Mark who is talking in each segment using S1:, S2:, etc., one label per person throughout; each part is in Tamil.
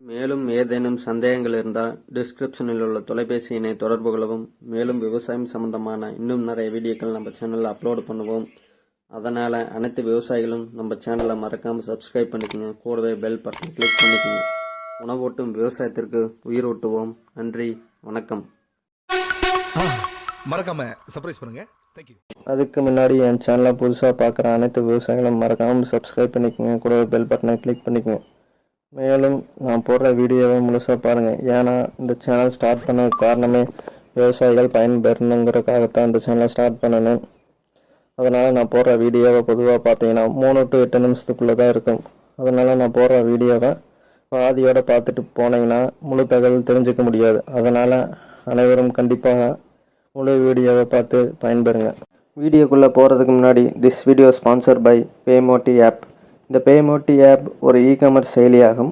S1: மேலும் ஏதேனும் சந்தேகங்கள் இருந்தால் டிஸ்கிரிப்ஷனில் உள்ள தொலைபேசி எண்ணை தொடர்பு கொள்ளவும். மேலும் விவசாயம் சம்பந்தமான இன்னும் நிறைய வீடியோக்கள் நம்ம சேனலில் அப்லோடு பண்ணுவோம். அதனால் அனைத்து விவசாயிகளும் நம்ம சேனலை மறக்காமல் சப்ஸ்கிரைப் பண்ணிக்கோங்க. கூடவே பெல் பட்டன் கிளிக் பண்ணிக்கோங்க. உணவூட்டும் விவசாயத்திற்கு உயிரூட்டுவோம். நன்றி, வணக்கம்.
S2: மறக்காம சர்ப்ரைஸ் பண்ணுங்க. தேங்க்யூ.
S1: அதுக்கு முன்னாடி என் சேனலை புதுசாக பார்க்குற அனைத்து விவசாயிகளும் மறக்காமல் சப்ஸ்கிரைப் பண்ணிக்கோங்க. கூடவே பெல் பட்டனை கிளிக் பண்ணிக்கோங்க. மேலும் நான் போடுற வீடியோவை முழுசாக பாருங்கள். ஏன்னா இந்த சேனல் ஸ்டார்ட் பண்ண காரணமே விவசாயிகள் பயன்பெறணுங்கிறதுக்காகத்தான் இந்த சேனலை ஸ்டார்ட் பண்ணணும். அதனால் நான் போடுற வீடியோவை பொதுவாக பார்த்தீங்கன்னா 3 to 8 நிமிஷத்துக்குள்ளே தான் இருக்கும். அதனால் நான் போடுற வீடியோவை பாதியோடு பார்த்துட்டு போனீங்கன்னா முழு தகவல் தெரிஞ்சுக்க முடியாது. அதனால் அனைவரும் கண்டிப்பாக முழு வீடியோவை பார்த்து பயன்பெறுங்க. வீடியோக்குள்ளே போகிறதுக்கு முன்னாடி this video sponsor by Paymoti app. இந்த பேமோட்டி ஆப் ஒரு இ-காமர்ஸ் செயலியாகும்.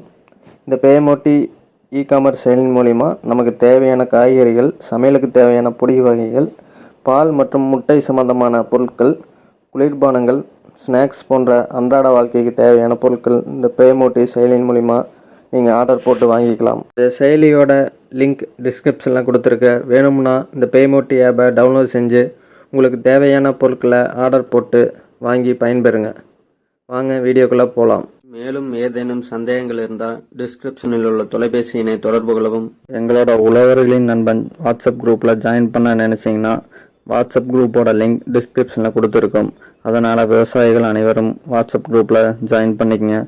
S1: இந்த பேமோட்டி இ-காமர்ஸ் செயலின் மூலிமா நமக்கு தேவையான காய்கறிகள், சமையலுக்கு தேவையான பொடி வகைகள், பால் மற்றும் முட்டை சம்பந்தமான பொருட்கள், குளிர்பானங்கள், ஸ்நாக்ஸ் போன்ற அன்றாட வாழ்க்கைக்கு தேவையான பொருட்கள் இந்த பேமோட்டி செயலின் மூலிமா நீங்கள் ஆர்டர் போட்டு வாங்கிக்கலாம். இந்த செயலியோட லிங்க் டிஸ்கிரிப்ஷனில் கொடுத்துருக்க. வேணும்னா இந்த பேமோட்டி ஆப்பை டவுன்லோட் செஞ்சு உங்களுக்கு தேவையான பொருட்களை ஆர்டர் போட்டு வாங்கி பயன்பெறுங்க. வாங்க வீடியோக்குள்ளே போகலாம். மேலும் ஏதேனும் சந்தேகங்கள் இருந்தால் டிஸ்கிரிப்ஷனில் உள்ள தொலைபேசி எண்ணை தொடர்பு கொள்ளவும். எங்களோட உழவர்களின் நண்பன் வாட்ஸ்அப் குரூப்பில் ஜாயின் பண்ண நினச்சிங்கன்னா வாட்ஸ்அப் குரூப்போட லிங்க் டிஸ்கிரிப்ஷனில் கொடுத்துருக்கோம். அதனால் விவசாயிகள் அனைவரும் வாட்ஸ்அப் குரூப்பில் ஜாயின் பண்ணிக்கங்க.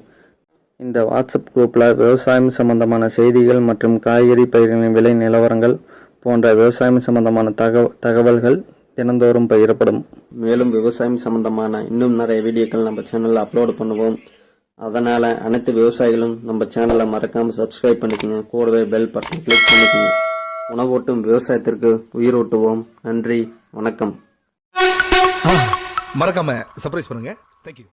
S1: இந்த வாட்ஸ்அப் குரூப்பில் விவசாயம் சம்பந்தமான செய்திகள் மற்றும் காய்கறி பயிர்களின் விலை நிலவரங்கள் போன்ற விவசாயம் சம்பந்தமான தகவல்கள் தினந்தோறும் பகிரப்படும். மேலும் விவசாயம் சம்பந்தமான இன்னும் நிறைய வீடியோக்கள் நம்ம சேனலில் அப்லோடு பண்ணுவோம். அதனால் அனைத்து விவசாயிகளும் நம்ம சேனலை மறக்காமல் சப்ஸ்கிரைப் பண்ணிக்கோங்க. கூடவே பெல் பட்டன் கிளிக் பண்ணிக்கோங்க. உணவூட்டும் விவசாயத்திற்கு உயிரூட்டுவோம். நன்றி, வணக்கம்.
S2: மறக்காம சர்ப்ரைஸ் பண்ணுங்க. தேங்க்யூ.